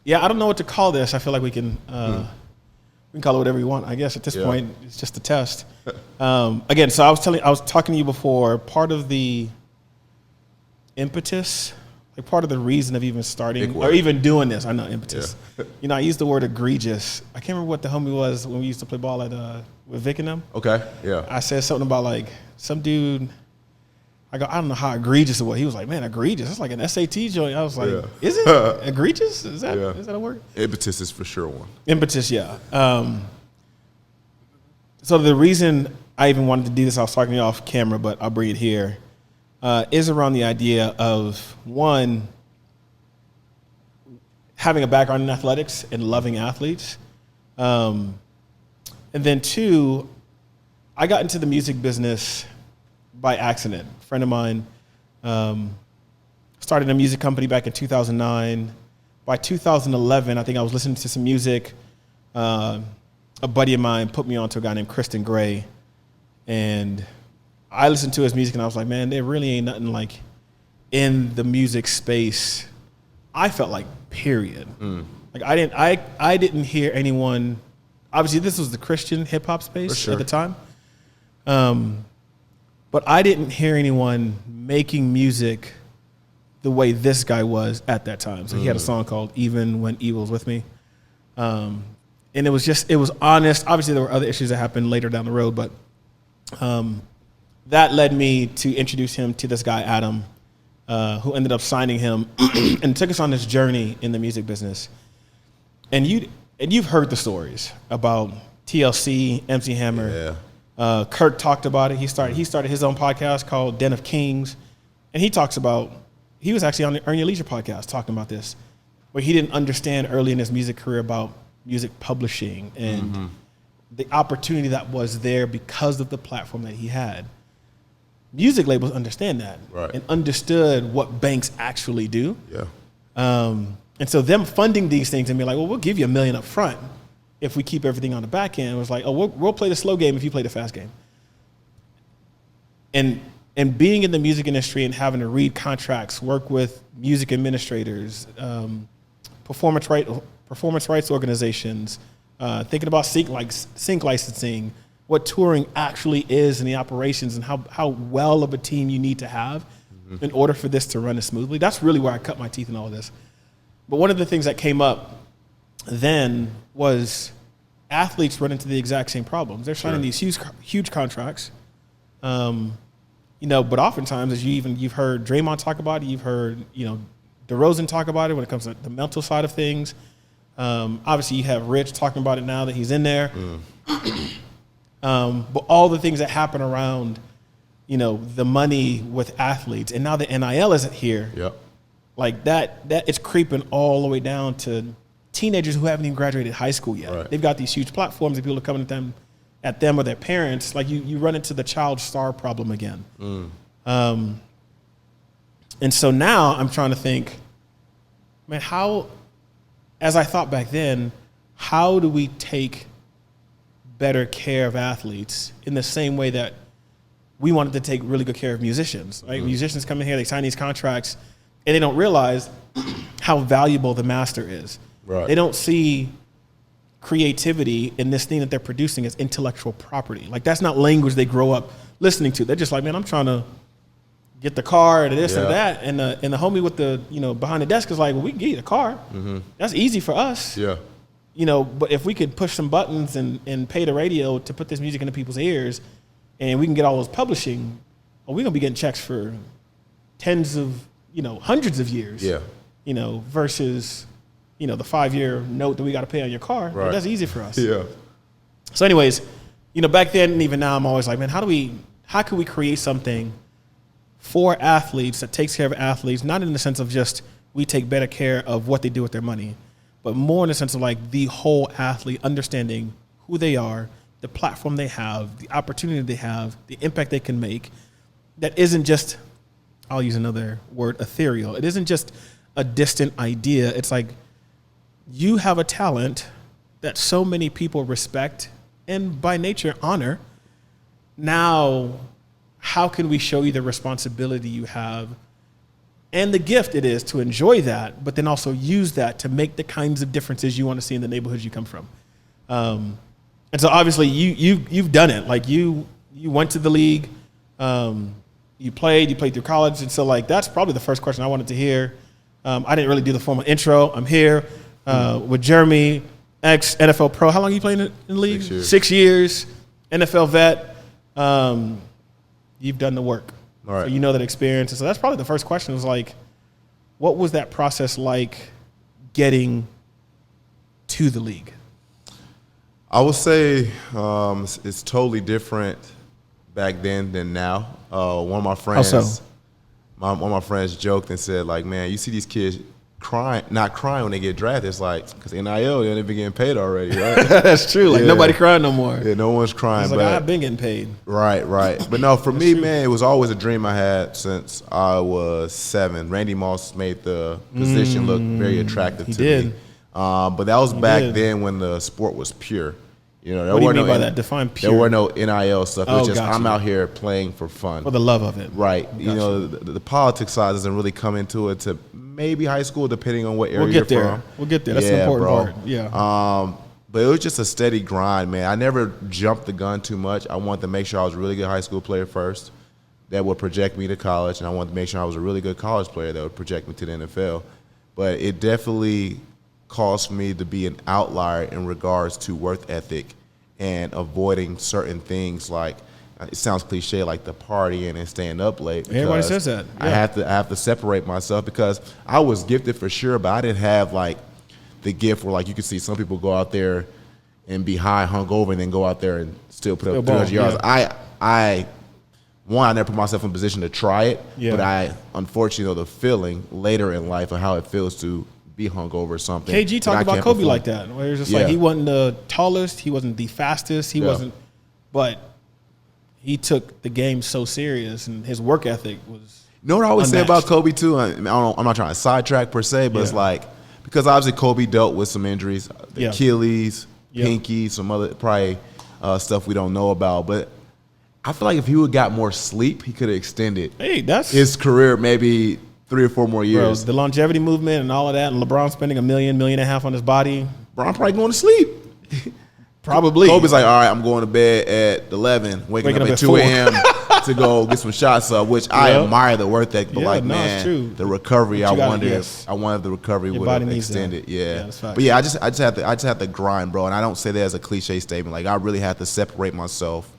Yeah, I don't know what to call this. I feel like we can call it whatever we want. I guess at this point, it's just a test. Again, so I was talking to you before. Part of the impetus, like part of the reason of even starting or even doing this, I know impetus. Yeah. I used the word egregious. I can't remember what the homie was when we used to play ball at with Vic and them. Okay, yeah. I said something about like some dude. I don't know how egregious it was. He was like, man, egregious. It's like an SAT joint. I was like, is it egregious? Is that a word? Impetus is for sure one. Impetus, yeah. So the reason I even wanted to do this, I was talking to you off camera, but I'll bring it here, is around the idea of, one, having a background in athletics and loving athletes. And then two, I got into the music business by accident. A friend of mine started a music company back in 2009. By 2011, I think I was listening to some music. A buddy of mine put me on to a guy named Kristen Gray. And I listened to his music and I was like, man, there really ain't nothing like in the music space. I felt like, period. Like I didn't hear anyone. Obviously, this was the Christian hip hop space at the time. But I didn't hear anyone making music the way this guy was at that time. So he had a song called Even When Evil's With Me. And it was honest. Obviously, there were other issues that happened later down the road, but that led me to introduce him to this guy, Adam, who ended up signing him and took us on this journey in the music business. And you've heard the stories about TLC, MC Hammer. Yeah. Kirk talked about it. He started his own podcast called Den of Kings. And he was actually on the Earn Your Leisure podcast talking about this, where he didn't understand early in his music career about music publishing and the opportunity that was there because of the platform that he had. Music labels understand that and understood what banks actually do. Yeah. And so them funding these things and being like, well, we'll give you $1 million up front if we keep everything on the back end. It was like, oh, we'll play the slow game if you play the fast game. And being in the music industry and having to read contracts, work with music administrators, performance rights organizations, thinking about sync licensing, what touring actually is and the operations and how well of a team you need to have in order for this to run as smoothly. That's really where I cut my teeth in all of this. But one of the things that came up then was athletes run into the exact same problems. They're signing these huge contracts, but oftentimes, as you've heard Draymond talk about it, you've heard DeRozan talk about it when it comes to the mental side of things. Obviously, you have Rich talking about it now that he's in there. But all the things that happen around, the money with athletes, and now the NIL isn't here. Yep. Like that it's creeping all the way down to teenagers who haven't even graduated high school yet. Right. They've got these huge platforms and people are coming at them or their parents. Like you run into the child star problem again. And so now I'm trying to think, man, as I thought back then, how do we take better care of athletes in the same way that we wanted to take really good care of musicians, right? Musicians come in here, they sign these contracts, and they don't realize how valuable the master is. Right. They don't see creativity in this thing that they're producing as intellectual property. Like that's not language they grow up listening to. They're just like, man, I'm trying to get the car and this and that. And the homie with the, behind the desk is like, well, we can get you the car. That's easy for us. Yeah. But if we could push some buttons and pay the radio to put this music into people's ears and we can get all those publishing, we're going to be getting checks for tens of, hundreds of years. Yeah. Versus, the 5-year note that we got to pay on your car. Right. That's easy for us. Yeah. So anyways, back then and even now, I'm always like, man, how can we create something for athletes that takes care of athletes, not in the sense of just we take better care of what they do with their money, but more in the sense of like the whole athlete understanding who they are, the platform they have, the opportunity they have, the impact they can make. That isn't just, I'll use another word, ethereal. It isn't just a distant idea. It's like you have a talent that so many people respect and by nature honor. Now, how can we show you the responsibility you have and the gift it is to enjoy that, but then also use that to make the kinds of differences you want to see in the neighborhoods you come from. And so obviously you've done it. Like you went to the league, you played through college. And so like, that's probably the first question I wanted to hear. I didn't really do the formal intro. I'm here with Geremy, ex-NFL pro. How long are you playing in the league? 6 years. 6 years, NFL vet. You've done the work. All right. So you know that experience. And so that's probably the first question was like, what was that process like getting to the league? I would say it's totally different back then than now. One of my friends, How so? one of my friends joked and said, like, man, you see these kids not crying when they get drafted. It's like, because NIL, they're getting paid already, right? That's true. Like nobody crying no more. Yeah, no one's crying. It's like, I've been getting paid. Right. But no, for me, man, it was always a dream I had since I was 7. Randy Moss made the position look very attractive to me. But that was back then when the sport was pure. You know, what do you mean by that? Define pure. There were no NIL stuff. It was just gotcha. I'm out here playing for fun. For the love of it. Right. Gotcha. You know, the politics side doesn't really come into it to maybe high school, depending on what area you're from. We'll get there. That's an important part. Yeah. But it was just a steady grind, man. I never jumped the gun too much. I wanted to make sure I was a really good high school player first. That would project me to college, and I wanted to make sure I was a really good college player that would project me to the NFL. But it definitely caused me to be an outlier in regards to work ethic and avoiding certain things like, it sounds cliche, like the partying and staying up late. Everybody says that. Yeah. I have to separate myself because I was gifted for sure, but I didn't have like the gift where like you could see some people go out there and be high, hungover, and then go out there and still put up 200 yards. Yeah. I never put myself in a position to try it, yeah. but I unfortunately know the feeling later in life of how it feels to be hungover or something. KG talked about Kobe like that, where it was just like he wasn't the tallest, he wasn't the fastest, he wasn't, but he took the game so serious and his work ethic was You know what I always unmatched. say about Kobe too? I'm not trying to sidetrack per se, but it's like, because obviously Kobe dealt with some injuries, the Achilles, pinky, some other probably stuff we don't know about, but I feel like if he would have got more sleep, he could have extended his career maybe 3 or 4 more years. Bro, the longevity movement and all of that, and LeBron spending $1 million, $1.5 million on his body. LeBron probably going to sleep. Probably. Kobe's like, all right, I'm going to bed at 11, waking up at 2 a.m. to go get some shots up, which I admire the work ethic, but it's true. the recovery, I wonder if the recovery Your would have extended. That's but yeah, I just have to grind, bro. And I don't say that as a cliche statement. Like I really have to separate myself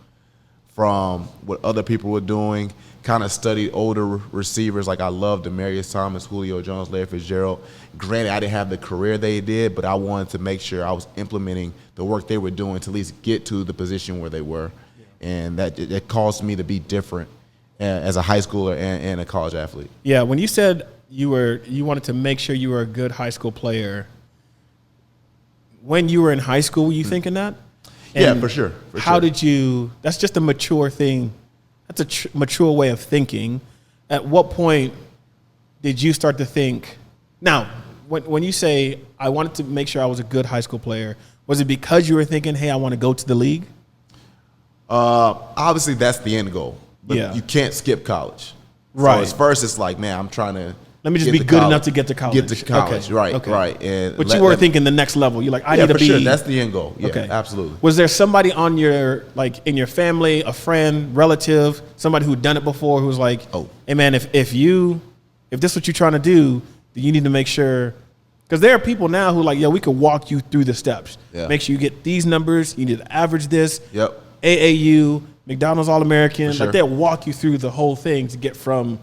from what other people were doing. Kind of studied older receivers. Like I love Demaryius Thomas, Julio Jones, Larry Fitzgerald. Granted, I didn't have the career they did, but I wanted to make sure I was implementing the work they were doing to at least get to the position where they were. And that it caused me to be different as a high schooler and a college athlete. Yeah, when you said you wanted to make sure you were a good high school player, when you were in high school, were you thinking that? And yeah, for sure. How did you? That's just a mature thing. That's a mature way of thinking. At what point did you start to think? Now, when you say I wanted to make sure I was a good high school player, was it because you were thinking, hey, I want to go to the league? Obviously, that's the end goal. But you can't skip college. Right. So at first, it's like, man, I'm trying to. Let me just be good enough to get to college. Get to college, right. And but you were thinking the next level. You're like, I need to be. Sure. That's the end goal. Yeah, absolutely. Was there somebody on your, like, in your family, a friend, relative, somebody who'd done it before who was like, hey, man, if this is what you're trying to do, then you need to make sure. Because there are people now who like, we could walk you through the steps. Yeah. Make sure you get these numbers. You need to average this. Yep. AAU, McDonald's All-American. Sure. Like they'll walk you through the whole thing to get from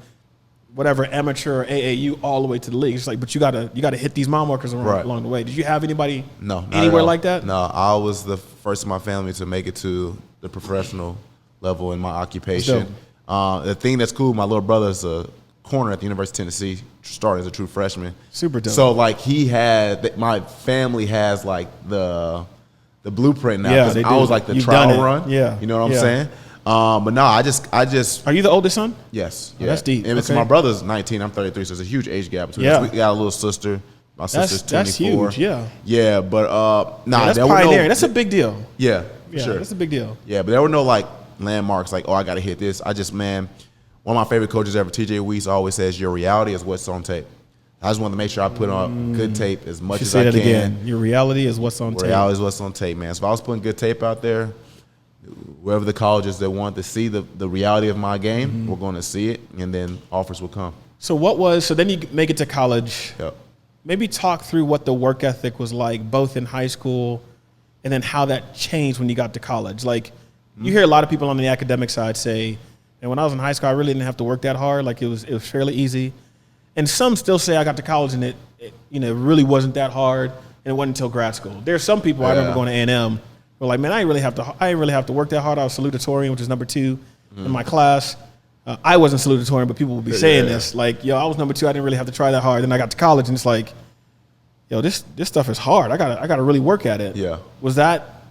whatever amateur or AAU all the way to the league. It's like, but you gotta hit these mile markers along the way. Did you have anybody anywhere like that? No, I was the first in my family to make it to the professional level in my occupation. The thing that's cool, my little brother's a corner at the University of Tennessee, starting as a true freshman. Super dope. So like my family has like the blueprint now. Yeah, they do. I was like the trial run. Yeah. You know what I'm saying? But no, I just. Are you the oldest son? Yes. Oh, that's deep. And it's my brother's 19. I'm 33, so there's a huge age gap between us. We got a little sister. My sister's 24. That's huge. Yeah. Yeah, but that's pioneering. That's a big deal. Yeah, for sure. That's a big deal. Yeah, but there were no like landmarks like, I got to hit this. I just, man, one of my favorite coaches ever, TJ Weiss, always says, your reality is what's on tape. I just want to make sure I put on good tape as much as I can. Say that again. Your reality is what's on tape. Reality is what's on tape, man. So if I was putting good tape out there, wherever the colleges that want to see the reality of my game, we're going to see it, and then offers will come. So then you make it to college. Yep. Maybe talk through what the work ethic was like, both in high school and then how that changed when you got to college. Like, you hear a lot of people on the academic side say, and when I was in high school, I really didn't have to work that hard. Like, it was fairly easy. And some still say I got to college and it really wasn't that hard, and it wasn't until grad school. There's some people I remember going to A&M were like, man, I didn't really have to work that hard. I was salutatorian, which is number 2 in my class. I wasn't salutatorian, but people would be saying this. Like, yo, I was number 2. I didn't really have to try that hard. Then I got to college, and it's like, yo, this stuff is hard. I gotta really work at it. Yeah. Was that?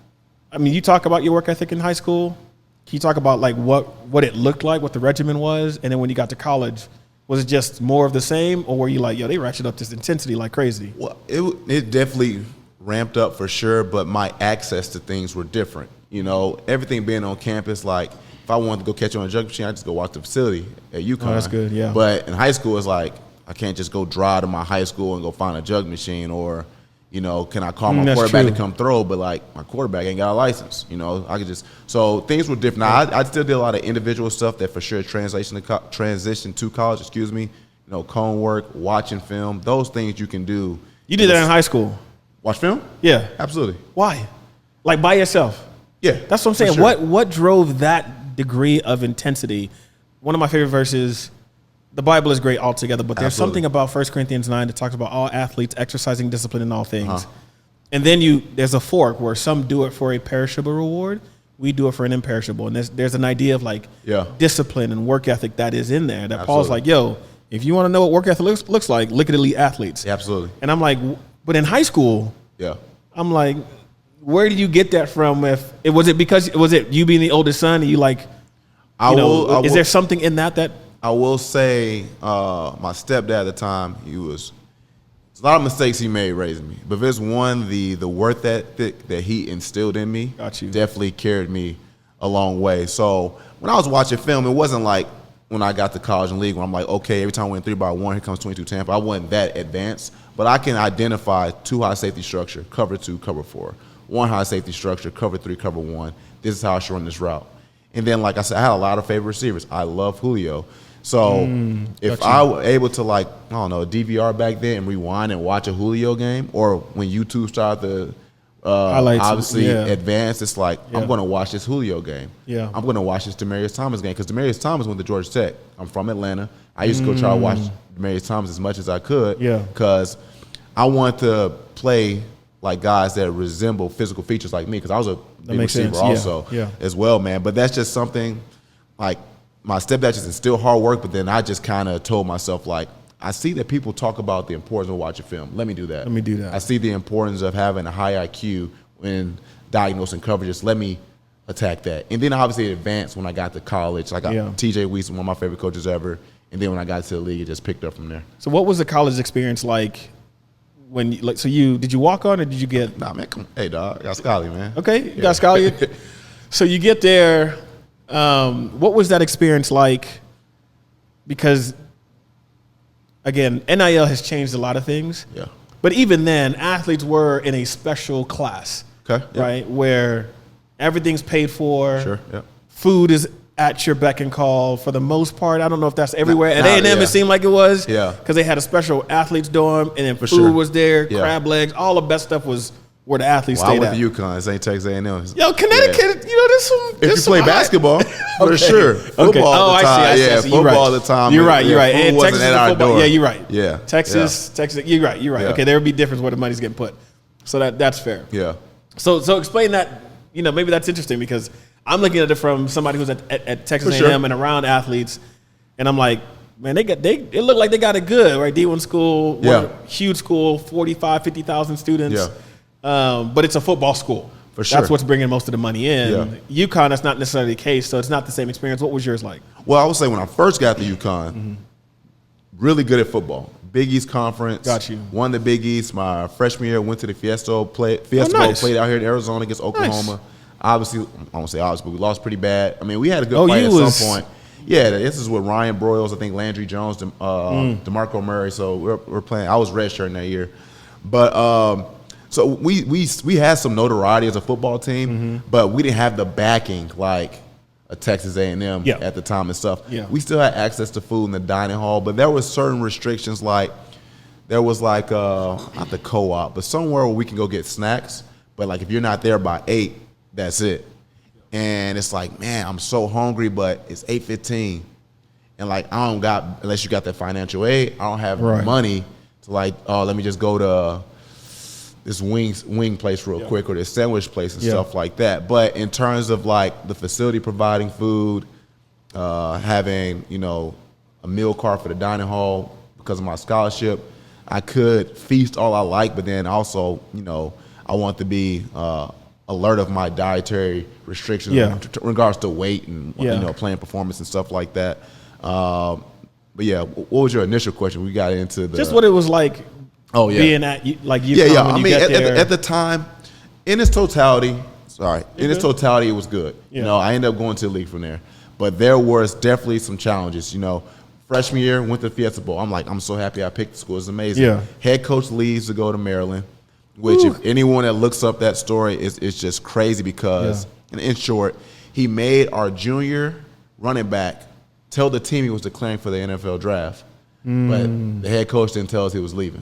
I mean, you talk about your work ethic in high school. Can you talk about like what it looked like, what the regimen was, and then when you got to college, was it just more of the same, or were you like, yo, they ratcheted up this intensity like crazy? Well, it definitely ramped up for sure, but my access to things were different. You know, everything being on campus, like if I wanted to go catch on a jug machine, I just go watch the facility at UConn. Oh, that's good, yeah. But in high school, it's like I can't just go drive to my high school and go find a jug machine, or, you know, can I call my quarterback to come throw? But like my quarterback ain't got a license. You know, I could just, so things were different. Now I still did a lot of individual stuff that for sure transition to college. You know, cone work, watching film, those things you can do. You did that in high school? Watch film? Yeah, absolutely. Why? Like by yourself? Yeah, that's what I'm saying. Sure. What drove that degree of intensity? One of my favorite verses. The Bible is great altogether, but there's something about 1 Corinthians 9 that talks about all athletes exercising discipline in all things. And then there's a fork where some do it for a perishable reward. We do it for an imperishable. And there's an idea of like discipline and work ethic that is in there. That Paul's like, yo, if you want to know what work ethic looks like, look at elite athletes. Yeah, absolutely. And I'm like, but in high school, I'm like, where did you get that from? Was it you being the oldest son and you like, is there something in that I will say my stepdad at the time, there's a lot of mistakes he made raising me. But if there's one, the work ethic that he instilled in me definitely carried me a long way. So when I was watching film, it wasn't like when I got to college and league where I'm like, okay, every time I win 3-by-1, here comes 22 Tampa. I wasn't that advanced. But I can identify 2 high safety structure, cover 2, cover 4. 1 high safety structure, cover 3, cover 1. This is how I should run this route. And then, like I said, I had a lot of favorite receivers. I love Julio. So if I were able to, like, I don't know, DVR back then and rewind and watch a Julio game, or when YouTube started to obviously advance, it's like, I'm going to watch this Julio game. Yeah. I'm going to watch this Demaryius Thomas game, because Demaryius Thomas went to Georgia Tech. I'm from Atlanta. I used to go try to watch Demaryius Thomas as much as I could because I wanted to play like guys that resemble physical features like me, because I was a big receiver also as well, man. But that's just something, like, my stepdad just instilled hard work, but then I just kind of told myself, like, I see that people talk about the importance of watching film. Let me do that. I see the importance of having a high IQ when diagnosing coverages. Let me attack that. And then obviously it advanced when I got to college. I got TJ Weiss, one of my favorite coaches ever. And then when I got to the league, it just picked up from there. So what was the college experience like? Did you walk on or did you get? Nah, man, hey, dog, I got Scully, man. Okay, you got Scully. So you get there. What was that experience like? Because, again, NIL has changed a lot of things. Yeah. But even then, athletes were in a special class. Okay. Right? Where everything's paid for. Sure. Yeah. Food is at your beck and call for the most part. I don't know if that's everywhere. At A&M, it seemed like it was. Yeah. Because they had a special athletes dorm, and then food was there, crab legs, all the best stuff was where the athletes stayed at. I went to UConn, St. Texas A&M. Yo, Connecticut, there's some. If you play basketball, for sure. Football all the time. I see. Football all the time. You're right. And Texas at our door. Yeah, you're right. Yeah. Texas. You're right. Yeah. Okay, there would be difference where the money's getting put. So that's fair. Yeah. So explain that. Maybe that's interesting, because I'm looking at it from somebody who's at Texas A&M and around athletes, and I'm like, man, it looked like they got it good, right? D1 school, huge school, 45, 50,000 students. Yeah. But it's a football school. For sure. That's what's bringing most of the money in. Yeah. UConn, that's not necessarily the case, so it's not the same experience. What was yours like? Well, I would say when I first got to UConn, really good at football. Big East Conference. Got you. Won the Big East. My freshman year, went to the Fiesta Bowl, played out here in Arizona against Oklahoma. Nice. Obviously, I won't say obviously, but we lost pretty bad. I mean, we had a good fight at some point. Yeah, this is with Ryan Broyles, I think Landry Jones, DeMarco Murray. So we're playing. I was redshirting that year, but so we had some notoriety as a football team, but we didn't have the backing like a Texas A&M at the time and stuff. Yeah. We still had access to food in the dining hall, but there was certain restrictions. Like there was like not the co-op, but somewhere where we can go get snacks. But like if you're not there by 8, that's it. And it's like, man, I'm so hungry, but it's 8:15, and like I don't got, unless you got that financial aid, I don't have money to like, oh, let me just go to this wing place real quick, or this sandwich place and stuff like that. But in terms of like the facility providing food, having a meal card for the dining hall because of my scholarship, I could feast all I like, but then also I want to be alert of my dietary restrictions in regards to weight and playing performance and stuff like that. But yeah, what was your initial question? We got into just what it was like. Oh yeah, being at like you. I mean, at the time, in its totality, it was good. Yeah. I ended up going to the league from there, but there was definitely some challenges. Freshman year went to the Fiesta Bowl. I'm so happy I picked the school. It's amazing. Yeah. Head coach leaves to go to Maryland. Which, if anyone that looks up that story, it's just crazy because, in short, he made our junior running back tell the team he was declaring for the NFL draft, but the head coach didn't tell us he was leaving.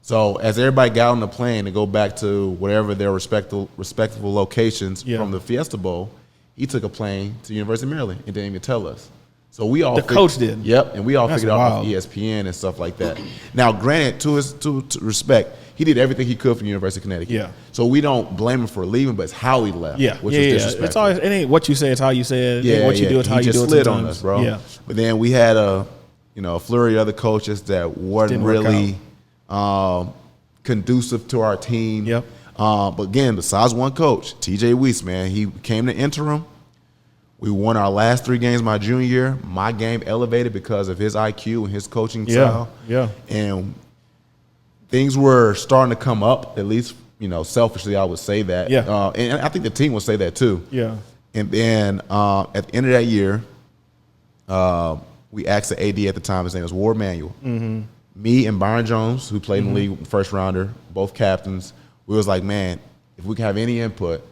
So as everybody got on the plane to go back to whatever their respectable locations from the Fiesta Bowl, he took a plane to the University of Maryland and didn't even tell us. So we all coach did. Yep, and we all figured out off ESPN and stuff like that. Now, granted, to respect, he did everything he could for the University of Connecticut. Yeah. So we don't blame him for leaving, but it's how he left. Which was disrespectful. It's always, it ain't what you say, it's how you say it. What you do, it's how you do it. He just slid on us, bro. Yeah. But then we had a flurry of other coaches that wasn't really conducive to our team. Yep. But again, besides one coach, TJ Weiss, man, he came to interim. We won our last 3 games my junior year. My game elevated because of his IQ and his coaching style. Yeah. And things were starting to come up, at least, selfishly, I would say that. Yeah. And I think the team would say that too. Yeah. And then at the end of that year, we asked the AD at the time, his name was Ward Manuel. Me and Byron Jones, who played in the league, first rounder, both captains, we was like, man, if we can have any input,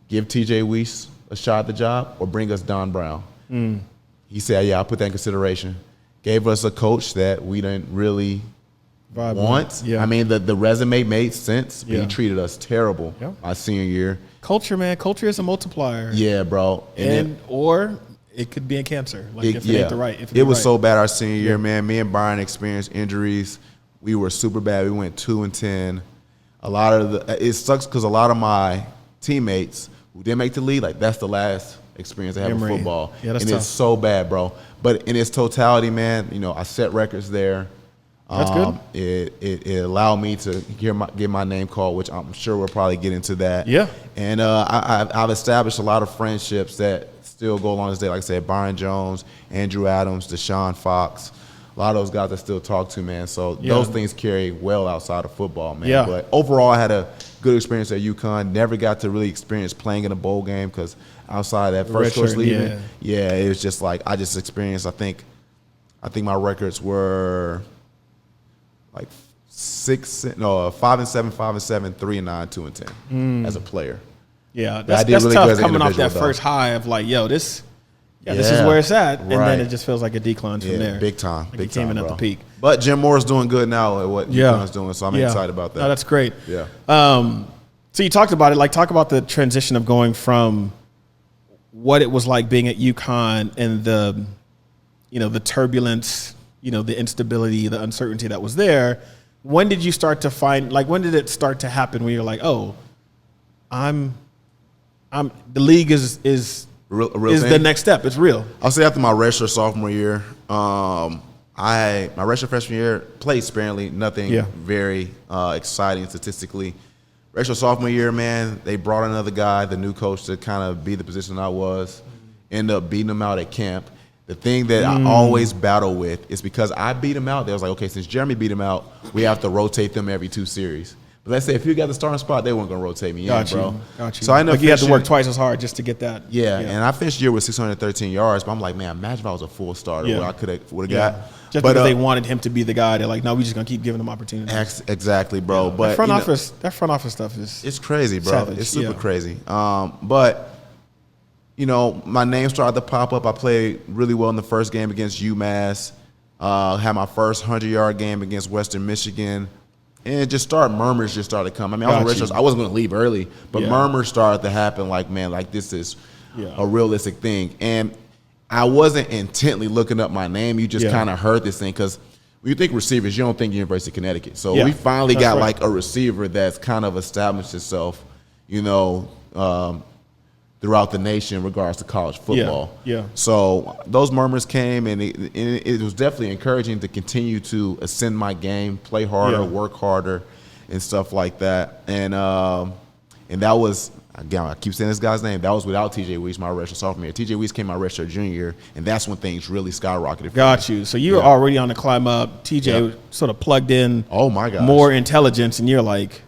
give TJ Weiss a shot at the job or bring us Don Brown. He said, yeah, I'll put that in consideration. Gave us a coach that we didn't really want. Yeah. I mean, the resume made sense, but he treated us terrible my senior year. Culture, man. Culture is a multiplier. Yeah, bro. Or it could be a cancer. Like if it ain't the right. It was so bad our senior year, man. Me and Byron experienced injuries. We were super bad. We went 2-10. It sucks because a lot of my teammates who didn't make the league, like that's the last experience I have in football. Yeah, that's and tough. It's so bad, bro. But in its totality, man, I set records there. That's good. It allowed me to get my name called, which I'm sure we'll probably get into that. Yeah. And I've established a lot of friendships that still go along this day. Like I said, Byron Jones, Andrew Adams, Deshaun Fox, a lot of those guys I still talk to, man. So those things carry well outside of football, man. Yeah. But overall, I had a good experience at UConn. Never got to really experience playing in a bowl game because outside of that first coach leaving, it was just like I just experienced. I think my records were like 5-7, 5-7, 3-9, 2-10 as a player. Yeah, that's really tough coming off that first high of like, yo, this is where it's at, and then it just feels like it declines from there. Big time. Like big it came time, in at the peak. But Jim Moore's doing good now at what UConn's doing, so I'm excited about that. No, that's great. Yeah. So you talked about it. Like, talk about the transition of going from what it was like being at UConn and the turbulence, the instability, the uncertainty that was there. When did you start to find, like, when did it start to happen where you're like, oh, the league is real the next step. It's real. I'll say after my redshirt sophomore year, my redshirt freshman year played sparingly, nothing very exciting statistically. Redshirt sophomore year, man, they brought another guy, the new coach, to kind of be the position I was. Ended up beating him out at camp. The thing that I always battle with is because I beat him out, they was like, okay, since Geremy beat him out, we have to rotate them every 2 series. Let's say if you got the starting spot, they weren't going to rotate me Got in, you. bro. Got you. So I know you had to work twice as hard just to get that. Yeah, and I finished the year with 613 yards, but I'm like, man, imagine if I was a full starter, what I would have got. Just because they wanted him to be the guy. They're like, no, we're just gonna keep giving him opportunities. Exactly, bro. Yeah. But that front office stuff is crazy, bro. savage. It's super crazy. But my name started to pop up. I played really well in the first game against UMass. Had my first 100-yard game against Western Michigan. And murmurs just started coming. I mean, I wasn't going to leave early, but murmurs started to happen like, man, like this is a realistic thing. And I wasn't intently looking up my name. You just kind of heard this thing because when you think receivers, you don't think University of Connecticut. So we finally got like a receiver that's kind of established itself, throughout the nation in regards to college football. Yeah. So those murmurs came, and it was definitely encouraging to continue to ascend my game, play harder, work harder, and stuff like that. And that was, again, I keep saying this guy's name, that was without TJ Weeks, my redshirt sophomore year. TJ Weeks came my redshirt junior year, and that's when things really skyrocketed. Got you. So you were already on the climb up. TJ sort of plugged in. Oh my gosh. More intelligence, and you're like,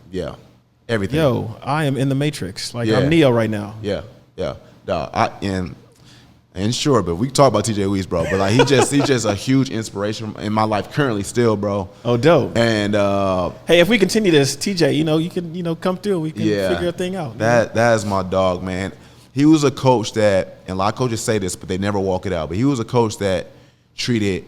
everything. Yo, I am in the Matrix. Like I'm Neo right now. Yeah. And sure, but we can talk about TJ Weeks, bro. But like he's just a huge inspiration in my life currently, still, bro. Oh, dope. And hey, if we continue this, TJ, you can come through. We can figure a thing out. That is my dog, man. He was a coach that, and a lot of coaches say this, but they never walk it out. But he was a coach that treated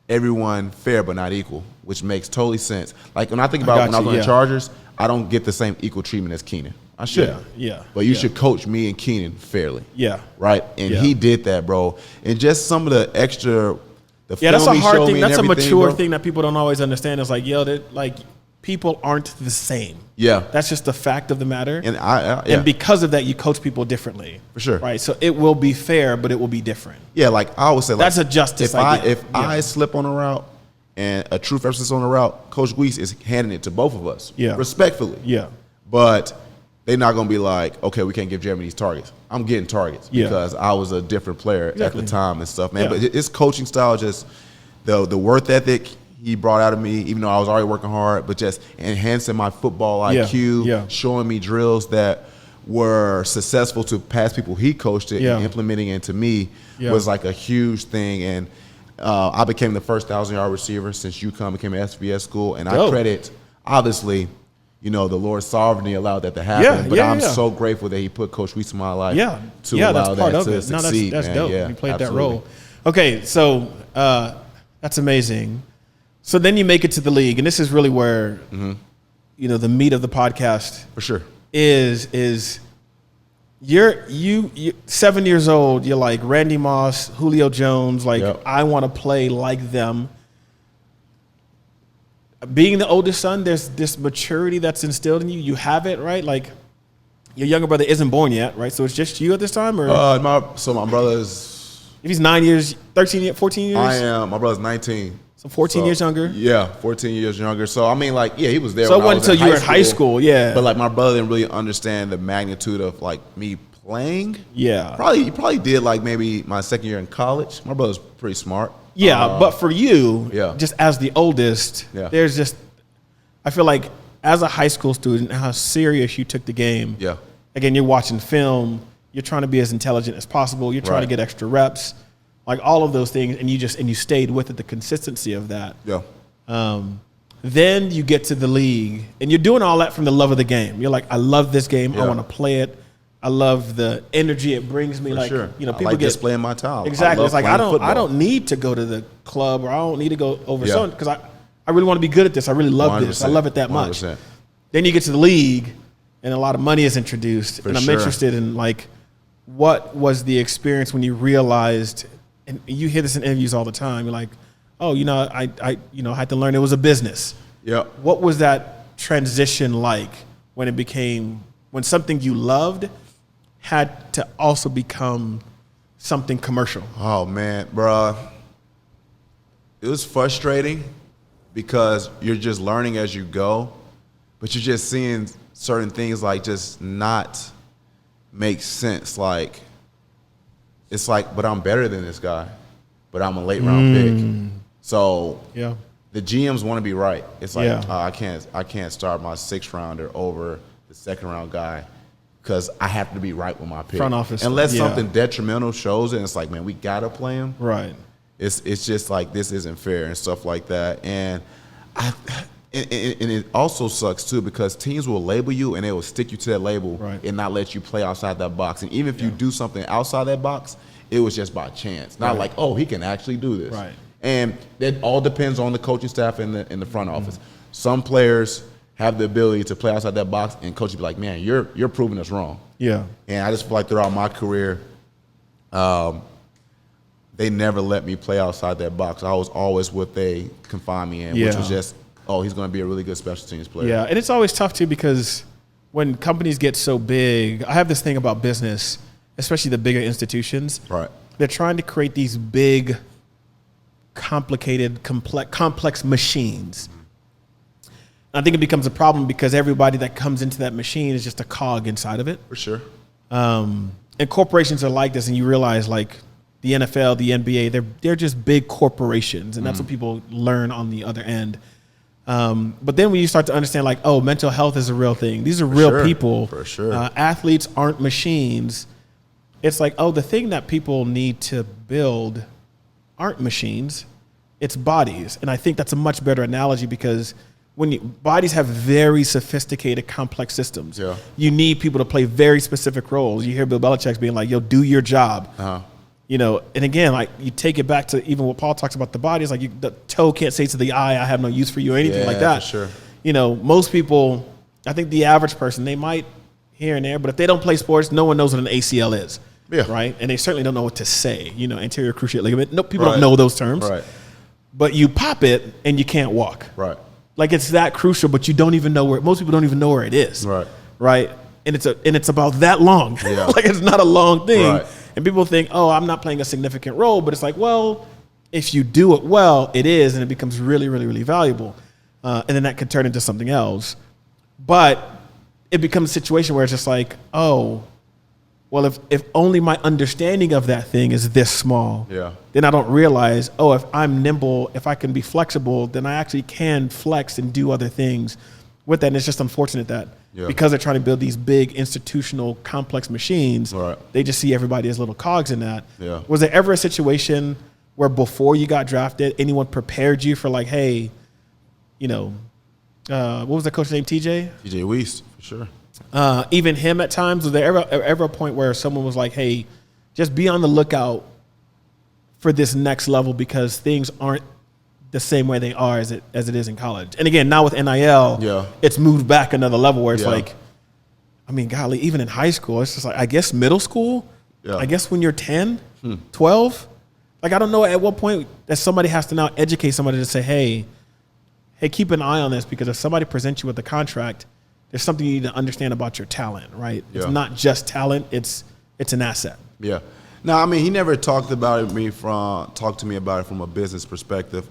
everyone fair but not equal, which makes totally sense. Like when I think about when I was on the Chargers, I don't get the same equal treatment as Keenan. I should. Yeah. But you should coach me and Keenan fairly. Yeah. Right? And he did that, bro. And just some of the extra, that's a hard thing. That's a mature thing that people don't always understand. It's like, people aren't the same. Yeah. That's just the fact of the matter. And and because of that, you coach people differently. For sure. Right? So it will be fair, but it will be different. Yeah, like I always say, that's a justice idea. If I slip on a route and a true freshman on a route, Coach Weiss is handing it to both of us. Yeah. Respectfully. Yeah. But they're not going to be like, okay, we can't give Geremy these targets. I'm getting targets because I was a different player at the time and stuff, man. Yeah. But his coaching style, just the work ethic he brought out of me, even though I was already working hard, but just enhancing my football IQ, showing me drills that were successful to past people he coached it and implementing into me was like a huge thing. And I became the first 1,000-yard receiver since UConn became an FBS school. And I credit, obviously, the Lord's sovereignty allowed that to happen. But I'm so grateful that he put Coach Weiss in my life to allow that to succeed. That's man. dope. Yeah, you played absolutely. that role. Okay, so that's amazing. So then you make it to the league, and this is really where the meat of the podcast for sure is you're 7 years old. You're like Randy Moss, Julio Jones. Like I want to play like them. Being the oldest son, there's this maturity that's instilled in you. You have it, right? Like your younger brother isn't born yet, right? So it's just you at this time, or my brother's, if he's 9 years, 13, 14 years. I am. My brother's 19. So 14 years younger? Yeah, 14 years younger. So, I mean, like, he was there so when I was until you were in high school, But, like, my brother didn't really understand the magnitude of, like, me playing. Yeah. He probably did, like, maybe my second year in college. My brother's pretty smart. Yeah, but for you, just as the oldest, there's just – I feel like as a high school student, how serious you took the game. Yeah. Again, you're watching film. You're trying to be as intelligent as possible. You're trying to get extra reps. Like all of those things, and you stayed with it, the consistency of that. Yeah. Then you get to the league, and you're doing all that from the love of the game. You're like, I love this game. I want to play it. I love the energy it brings me. People I like displaying my talent. Exactly. It's like I don't need to go to the club, or I don't need to go overseas because I really want to be good at this. I really love this. I love it that much. 100%. Then you get to the league, and a lot of money is introduced, and I'm interested in what was the experience when you realized. And you hear this in interviews all the time. You're like, oh, I had to learn it was a business. Yeah. What was that transition like when something you loved had to also become something commercial? Oh man, bruh. It was frustrating because you're just learning as you go, but you're just seeing certain things like just not make sense. Like, it's like, but I'm better than this guy, but I'm a late round pick. So the GMs want to be right. It's like, Yeah. I can't start my 6th rounder over the 2nd round guy because I have to be right with my pick. Front office. Unless Yeah. something detrimental shows it, and it's like, man, we got to play him. Right. It's just like, this isn't fair and stuff like that. And it also sucks too because teams will label you and they will stick you to that label Right. and not let you play outside that box. And even if you do something outside that box, it was just by chance. Not like, oh, he can actually do this. Right. And that all depends on the coaching staff and the front office. Some players have the ability to play outside that box, and coaches be like, man, you're proving us wrong. Yeah. And I just feel like throughout my career, they never let me play outside that box. I was always what they confined me in, which was just, oh, he's going to be a really good special teams player. Yeah, and it's always tough too because when companies get so big, I have this thing about business, especially the bigger institutions. Right. They're trying to create these big, complicated, complex machines. I think it becomes a problem because everybody that comes into that machine is just a cog inside of it. For sure. And corporations are like this, and you realize like the NFL, the NBA, they're just big corporations, and that's what people learn on the other end. But then when you start to understand like, oh, mental health is a real thing. These are real people. For sure. Athletes aren't machines. It's like, oh, the thing that people need to build aren't machines, it's bodies. And I think that's a much better analogy because bodies have very sophisticated, complex systems. Yeah. You need people to play very specific roles. You hear Bill Belichick being like, yo, do your job. Uh-huh. You know, and again, like you take it back to even what Paul talks about the body. It's like the toe can't say to the eye, I have no use for you or anything like that. For sure. You know, most people, I think the average person, they might here and there, but if they don't play sports, no one knows what an ACL is. Yeah. Right. And they certainly don't know what to say. You know, anterior cruciate ligament. No, people Right. don't know those terms. Right. But you pop it and you can't walk. Right. Like it's that crucial, but you don't even know where. Most people don't even know where it is. Right. Right. And it's about that long. Yeah. Like it's not a long thing. Right. And people think, oh, I'm not playing a significant role, but it's like, well, if you do it well, it is, and it becomes really, really, really valuable. And then that could turn into something else. But it becomes a situation where it's just like, oh, well, if only my understanding of that thing is this small, Yeah. then I don't realize, oh, if I'm nimble, if I can be flexible, then I actually can flex and do other things with that. And it's just unfortunate that because they're trying to build these big institutional complex machines, they just see everybody as little cogs in that. Yeah. Was there ever a situation where before you got drafted, anyone prepared you for like, hey, you know, what was the coach's name, TJ? TJ Weiss, for sure. Even him at times, was there ever a point where someone was like, hey, just be on the lookout for this next level because things aren't the same way they are as it is in college? And again, now with NIL, it's moved back another level where it's like, I mean, golly, even in high school, it's just like, I guess middle school, I guess when you're 10, 12, like, I don't know at what point that somebody has to now educate somebody to say, hey, keep an eye on this because if somebody presents you with a contract, there's something you need to understand about your talent, right? It's not just talent, it's an asset. Yeah. No, I mean, he never talked to me about it from a business perspective.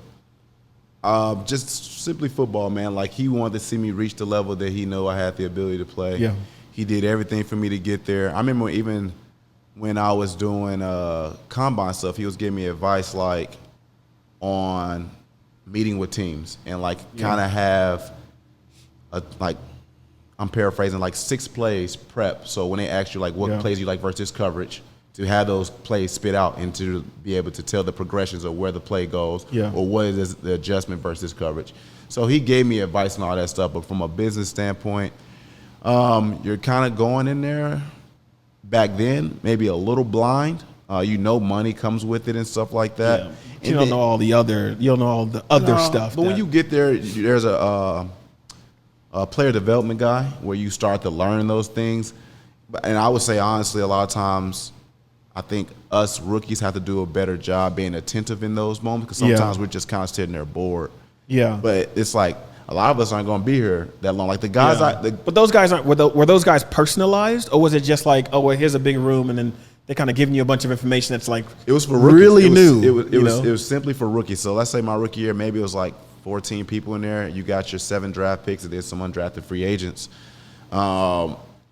Just simply football, man. Like, he wanted to see me reach the level that he knew I had the ability to play. Yeah. He did everything for me to get there. I remember even when I was doing combine stuff, he was giving me advice like on meeting with teams and like kind of have I'm paraphrasing, like 6 plays prep. So when they ask you like what plays you like versus coverage, to have those plays spit out and to be able to tell the progressions of where the play goes or what is the adjustment versus coverage. So he gave me advice and all that stuff. But from a business standpoint, you're kind of going in there back then, maybe a little blind. Money comes with it and stuff like that. Yeah. You don't know all the other stuff. But when you get there, there's a player development guy where you start to learn those things. And I would say, honestly, a lot of times I think us rookies have to do a better job being attentive in those moments because sometimes we're just kind of sitting there bored. Yeah. But it's like a lot of us aren't going to be here that long. Like the guys, but those guys aren't. Were those guys personalized, or was it just like, oh, well, here's a big room, and then they kind of giving you a bunch of information that's like it was for rookies. Really new. It was simply for rookies. So let's say my rookie year, maybe it was like 14 people in there. You got your 7 draft picks, and there's some undrafted free agents.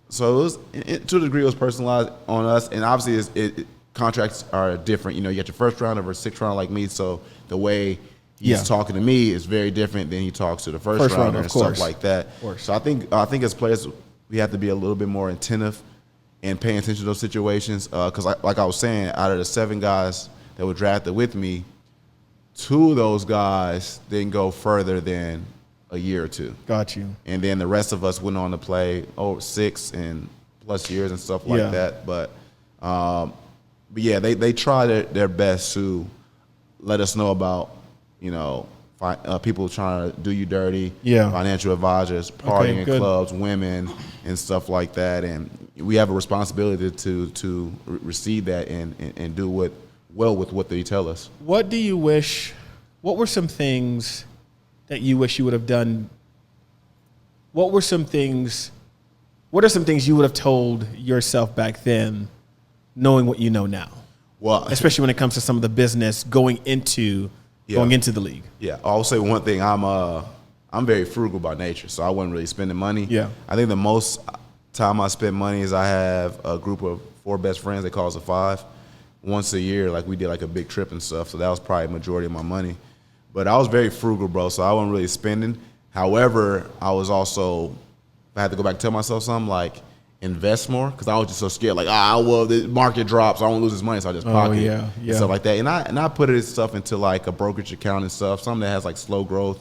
So it was, to a degree, it was personalized on us, and obviously contracts are different. You know, you got your first rounder versus 6th round like me, so the way he's talking to me is very different than he talks to the first rounder and stuff like that. So I think as players, we have to be a little bit more attentive and paying attention to those situations. Because like I was saying, out of the 7 guys that were drafted with me, 2 of those guys didn't go further than a year or 2. Got you. And then the rest of us went on to play 6 and plus years and stuff like that. But yeah, they try their best to let us know about, people trying to do you dirty, financial advisors, partying in clubs, women, and stuff like that. And we have a responsibility to receive that and do with what they tell us. What were some things that you wish you would have done? What are some things you would have told yourself back then, knowing what you know now? Well, especially when it comes to some of the business going into the league. Yeah, I'll say one thing. I'm very frugal by nature, so I wasn't really spending money. Yeah, I think the most time I spend money is I have a group of 4 best friends. They call us a 5. Once a year, like we did like a big trip and stuff. So that was probably the majority of my money. But I was very frugal, bro. So I wasn't really spending. However, I was also, if I had to go back and tell myself something, like invest more, because I was just so scared. Like, well, the market drops, I won't lose this money, so I just pocket it and stuff like that. And I put it stuff into like a brokerage account and stuff, something that has like slow growth.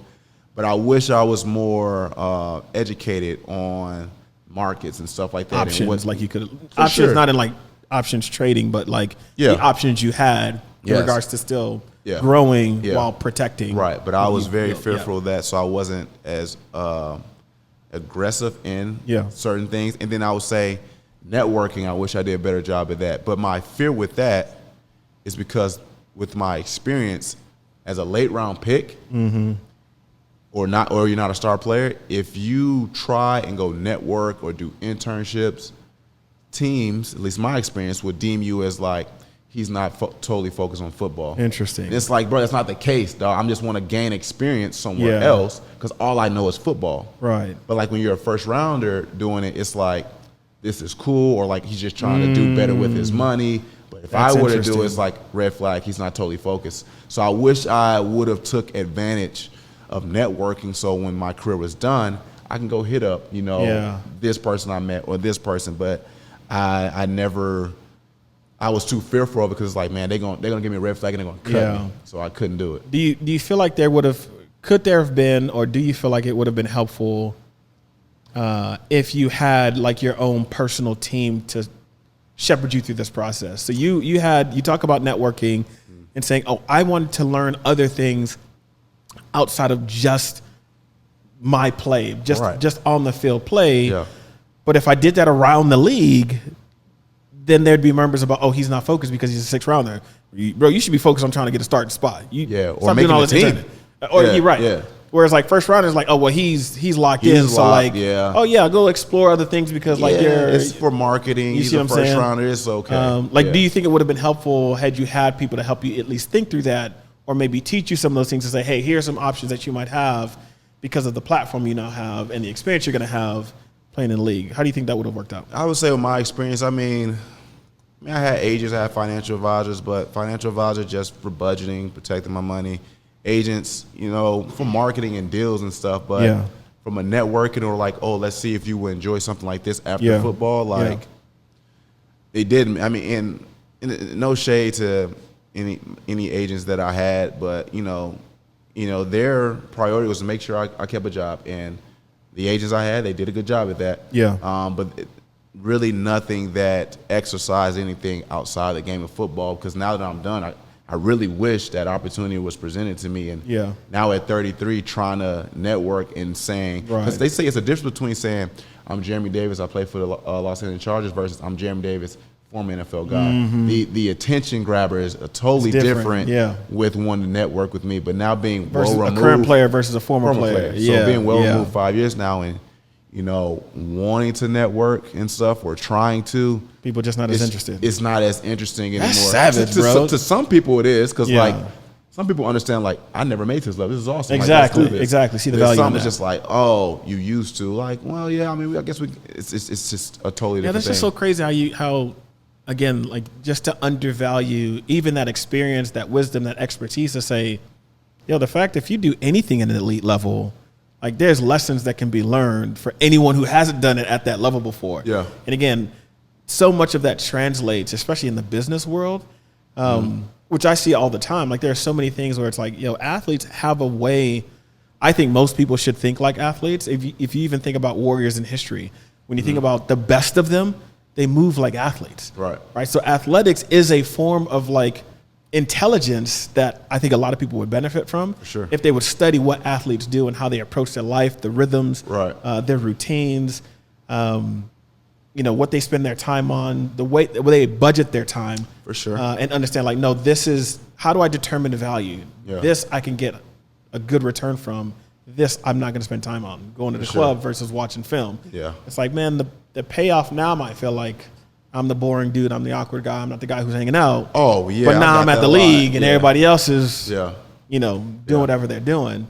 But I wish I was more educated on markets and stuff like that. Options, like you could options, not in like options trading, but like the options you had in regards to still growing while protecting. Right, but I was very fearful of that, so I wasn't as aggressive in certain things. And then I would say networking, I wish I did a better job at that. But my fear with that is because with my experience as a late round pick, or you're not a star player, if you try and go network or do internships, teams, at least my experience, would deem you as like, he's not totally focused on football. Interesting. And it's like, bro, that's not the case, dog. I just want to gain experience somewhere else because all I know is football. Right. But like when you're a first rounder doing it, it's like, this is cool, or like he's just trying to do better with his money. But if I were to do it, it's like red flag, he's not totally focused. So I wish I would have took advantage of networking, so when my career was done, I can go hit up, this person I met or this person. But I was too fearful of it because it's like, man, they're gonna give me a red flag and they're gonna cut me. So I couldn't do it. Do you feel like could there have been, or do you feel like it would have been helpful if you had like your own personal team to shepherd you through this process? So you talk about networking and saying, I wanted to learn other things outside of just my play, just on the field play. Yeah. But if I did that around the league, then there'd be murmurs about, he's not focused because he's a 6th rounder. Bro, you should be focused on trying to get a starting spot. Or making the team. You're right. Yeah. Whereas like first rounders, like, he's locked in. So like, go explore other things because like it's for marketing. He's a first rounder. It's okay. Do you think it would have been helpful had you had people to help you at least think through that, or maybe teach you some of those things to say, hey, here's some options that you might have because of the platform you now have and the experience you're going to have playing in the league? How do you think that would have worked out? I would say with my experience, I had agents, I had financial advisors, but financial advisors just for budgeting, protecting my money. Agents, for marketing and deals and stuff. But from a networking or like, let's see if you would enjoy something like this after football, they didn't. And no shade to any agents that I had, but their priority was to make sure I kept a job, and the agents I had, they did a good job at that. But really nothing that exercised anything outside the game of football, because now that I'm done, I really wish that opportunity was presented to me. And now at 33, trying to network and saying, because they say it's a difference between saying, I'm Geremy Davis, I play for the Los Angeles Chargers, versus I'm Geremy Davis, former NFL guy. The attention grabber is totally different with wanting to network with me. But now being versus well removed, a current player versus a former player. So being well removed 5 years now and wanting to network and stuff, or trying to. People just not as interested. It's not as interesting anymore. That's savage, bro. To some people it is, because like some people understand, like, I never made this level. This is awesome. Exactly. Like, exactly. See the value. Some is just like, you used to. Like, well, yeah. I guess it's just a totally different thing. That's just so crazy how again, like, just to undervalue even that experience, that wisdom, that expertise to say, The fact if you do anything at an elite level, like there's lessons that can be learned for anyone who hasn't done it at that level before. Yeah. And again, so much of that translates, especially in the business world, which I see all the time. Like there are so many things where it's like, athletes have a way. I think most people should think like athletes. If you even think about warriors in history, when you think about the best of them, they move like athletes. Right. So athletics is a form of like intelligence that I think a lot of people would benefit from. For sure. If they would study what athletes do and how they approach their life, the rhythms, their routines, what they spend their time on, the way they budget their time. For sure. And understand like, no, this is, how do I determine the value? Yeah. This I can get a good return from. This I'm not going to spend time on. Going to the club versus watching film. Yeah. It's like, man, the payoff now might feel like I'm the boring dude. I'm the awkward guy. I'm not the guy who's hanging out. Oh, yeah. But now I'm at the league and everybody else is, doing whatever they're doing.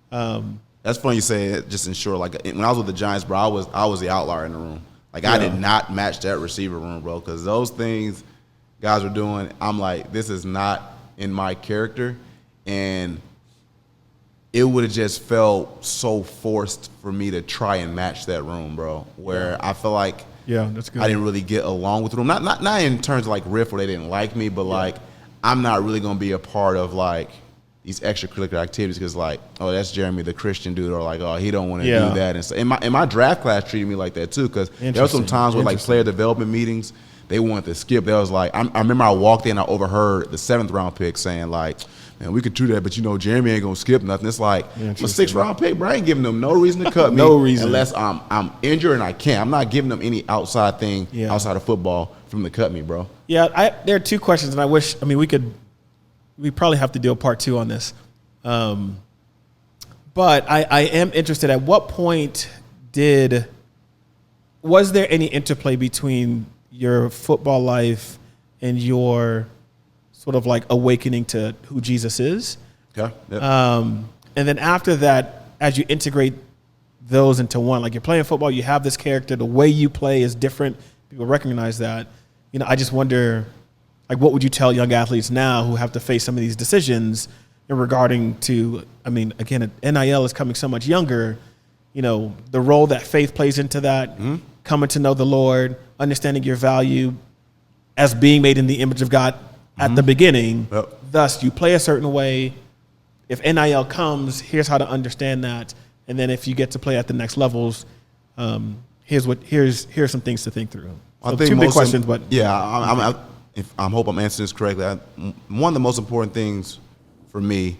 That's funny you say it, just in short. Like when I was with the Giants, bro, I was the outlier in the room. Like I did not match that receiver room, bro, because those things guys were doing, I'm like, this is not in my character. And it would have just felt so forced for me to try and match that room, bro, where I feel like that's good. I didn't really get along with the room. Not in terms of like riff where they didn't like me, but like I'm not really going to be a part of like these extracurricular activities because like, oh, that's Jeremy the Christian dude, or like, oh, he don't want to do that. And so in my draft class treated me like that too, because there were some times where like player development meetings, they wanted to skip. They was like, I remember I walked in, I overheard the 7th round pick saying like, man, we could do that, but Jeremy ain't gonna skip nothing. It's like I'm a 6th round pick, but I ain't giving them no reason to cut me. No reason. Unless I'm injured and I can't. I'm not giving them any outside thing outside of football for them to cut me, bro. Yeah, there are 2 questions, and I wish, we probably have to do a part 2 on this. But I am interested, at what point was there any interplay between your football life and your sort of like awakening to who Jesus is? Okay. Yep. And then after that, as you integrate those into one, like you're playing football, you have this character, the way you play is different. People recognize that. I just wonder, like, what would you tell young athletes now who have to face some of these decisions in regarding to, again, NIL is coming so much younger, the role that faith plays into that, coming to know the Lord, understanding your value as being made in the image of God at the beginning. Yep. Thus, you play a certain way. If NIL comes, here's how to understand that. And then if you get to play at the next levels, here's some things to think through. So I think 2 big questions, but I hope I'm answering this correctly. One of the most important things for me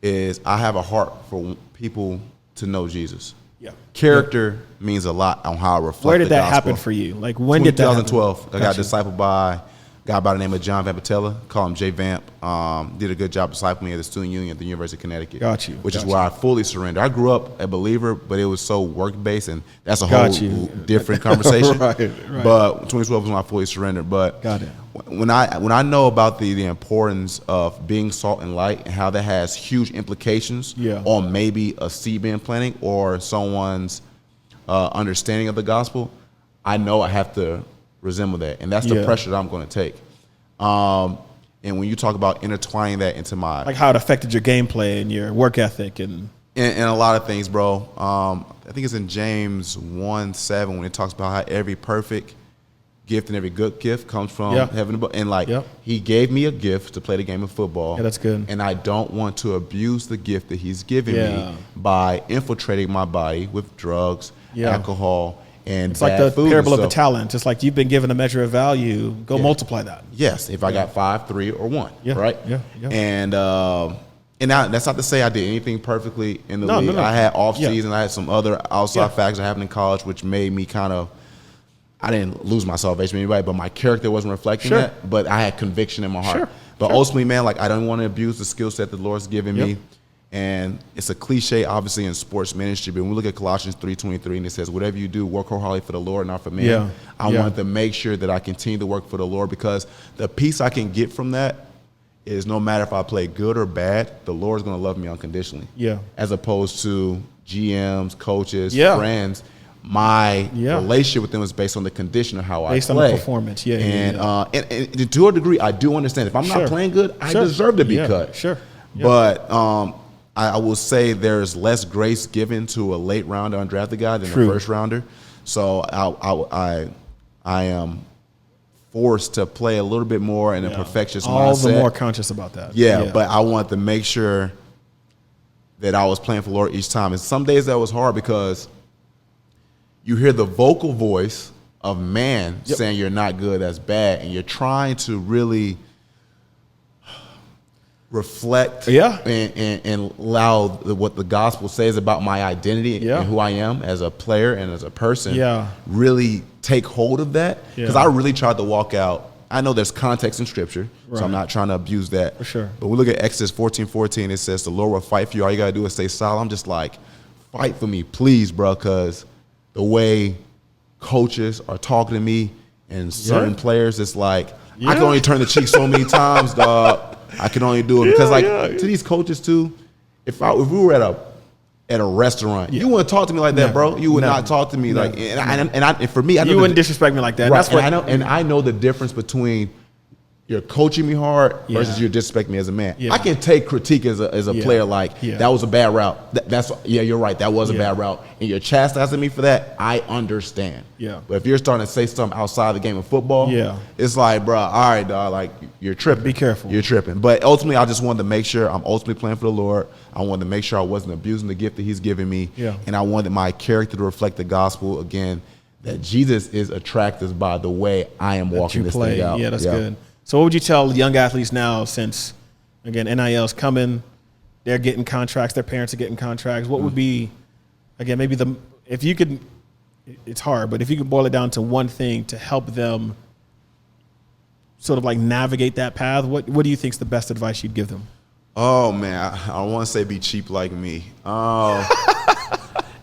is I have a heart for people to know Jesus. Yeah. Character means a lot on how I reflect. Where did the that gospel. happen for you? Like, when did that happen? 2012. I got discipled by a guy by the name of John Vampatella. Call him J Vamp. Did a good job discipling me at the student union at the University of Connecticut. Got you. Which is where I fully surrendered. I grew up a believer, but it was so work-based, and that's a whole different conversation. Right. But 2012 was when I fully surrendered. But got it. When I know about the importance of being salt and light and how that has huge implications on maybe a seed being planting or someone's understanding of the gospel, I know I have to resemble that, and that's the pressure that I'm going to take. And when you talk about intertwining that into my, like how it affected your gameplay and your work ethic and a lot of things, bro. I think it's in James 1:7 when it talks about how every perfect gift and every good gift comes from heaven above. And like he gave me a gift to play the game of football. Yeah, that's good. And I don't want to abuse the gift that he's given me by infiltrating my body with drugs, alcohol, and it's like the parable of the talent. It's like you've been given a measure of value. Go multiply that. Yes, if I got 5, 3, or 1, right? Yeah. And now, that's not to say I did anything perfectly in the league. No. I had off season. I had some other outside factors that happened in college, which made me I didn't lose my salvation, anybody, but my character wasn't reflecting that. But I had conviction in my heart. But ultimately, man, like I don't want to abuse the skill set that the Lord's given me. And it's a cliche, obviously, in sports ministry. But when we look at Colossians 3:23, and it says, "Whatever you do, work wholeheartedly for the Lord, not for men." I wanted to make sure that I continue to work for the Lord, because the peace I can get from that is no matter if I play good or bad, the Lord's going to love me unconditionally. As opposed to GMs, coaches, friends. My relationship with them is based on the condition of how I play. Based on the performance, And to a degree, I do understand. If I'm not playing good, I deserve to be cut. But I will say there's less grace given to a late rounder undrafted guy than a first rounder. So I am forced to play a little bit more in a perfectionist mindset. All the more conscious about that. Yeah, but I want to make sure that I was playing for the Lord each time. And some days that was hard because you hear the vocal voice of man saying you're not good, that's bad, and you're trying to really reflect and allow what the gospel says about my identity and who I am as a player and as a person really take hold of that. Because I really tried to walk out. I know there's context in Scripture, so I'm not trying to abuse that. For sure. But we look at Exodus 14:14. It says, the Lord will fight for you. All you got to do is stay silent. I'm just like, fight for me, please, bro, because the way coaches are talking to me and certain players, it's like, I can only turn the cheek so many times, dog. I can only do it because, to these coaches too, if we were at a restaurant, you wouldn't talk to me like that, bro. You would not talk to me like, and for me, I know you wouldn't disrespect me like that. Right, That's what I know the difference between you're coaching me hard versus you're disrespecting me as a man. I can take critique as a player, like that was a bad route. You're right, that was a bad route, and you're chastising me for that. I understand. But if you're starting to say something outside the game of football, it's like, bro, all right, dog, like you're tripping. Be careful. You're tripping. But ultimately, I just wanted to make sure I'm ultimately playing for the Lord. I wanted to make sure I wasn't abusing the gift that He's given me, and I wanted my character to reflect the gospel again. That Jesus is attracted by the way I am walking this thing out. Yeah, that's good. So what would you tell young athletes now since, again, NIL's coming, they're getting contracts, their parents are getting contracts. What would be, again, maybe if you could, it's hard, but if you could boil it down to one thing to help them sort of like navigate that path, what do you think is the best advice you'd give them? Oh, man, I don't want to say be cheap like me.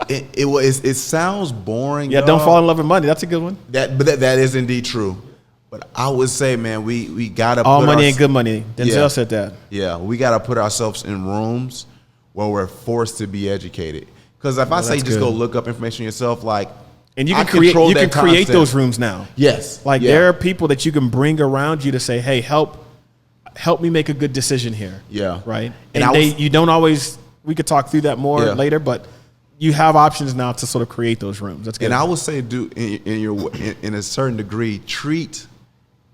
It sounds boring. Yeah, don't fall in love with money. That's a good one. But that is indeed true. But I would say, man, we gotta all money ain't good money. Denzel said that. Yeah, we gotta put ourselves in rooms where we're forced to be educated. Because if I say just go look up information yourself, like, and you can create those rooms now. Yes, like there are people that you can bring around you to say, hey, help me make a good decision here. Yeah, right. And you don't always. We could talk through that more later, but you have options now to sort of create those rooms. That's good. And I would say, in a certain degree, treat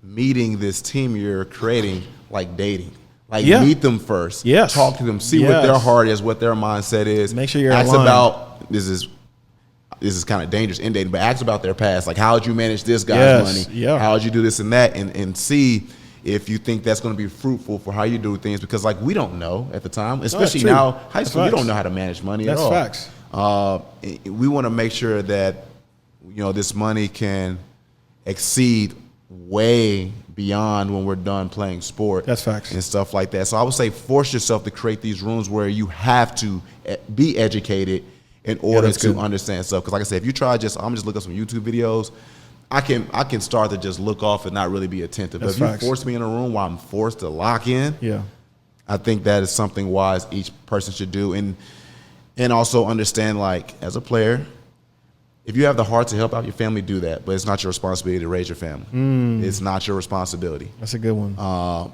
meeting this team you're creating like dating. Like meet them first. Yes. Talk to them. See what their heart is, what their mindset is. Make sure you're ask aligned. About this is kind of dangerous in dating, but ask about their past. Like, how would you manage this guy's money? Yeah. How would you do this and that? And see if you think that's going to be fruitful for how you do things. Because like we don't know at the time, especially now, high school, you don't know how to manage money at all. That's facts. We want to make sure that this money can exceed way beyond when we're done playing sport. That's facts. And stuff like that. So I would say force yourself to create these rooms where you have to be educated in order to understand stuff. Because like I said, if you try I'm just look up some YouTube videos, I can start to just look off and not really be attentive. But if you force me in a room where I'm forced to lock in, I think that is something wise each person should do. And also understand, like, as a player, if you have the heart to help out your family, do that. But it's not your responsibility to raise your family. It's not your responsibility. That's a good one.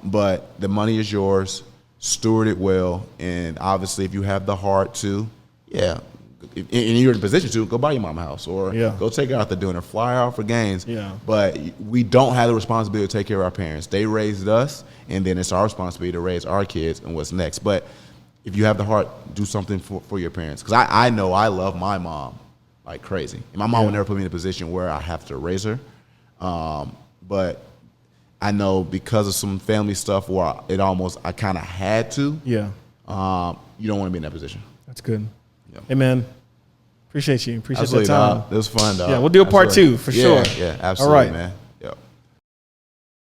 But the money is yours. Steward it well. And obviously, if you have the heart to, and you're in a position to, go buy your mama a house or go take her out to dinner, fly her out for games. But we don't have the responsibility to take care of our parents. They raised us, and then it's our responsibility to raise our kids and what's next. But if you have the heart, do something for your parents. Because I know I love my mom like crazy. And my mom would never put me in a position where I have to raise her. But I know because of some family stuff where I kind of had to. You don't want to be in that position. That's good. Hey, man. Appreciate you. Appreciate absolutely, the time. Dog. It was fun, dog. Yeah, we'll do a part 2 for sure. Yeah, absolutely, man.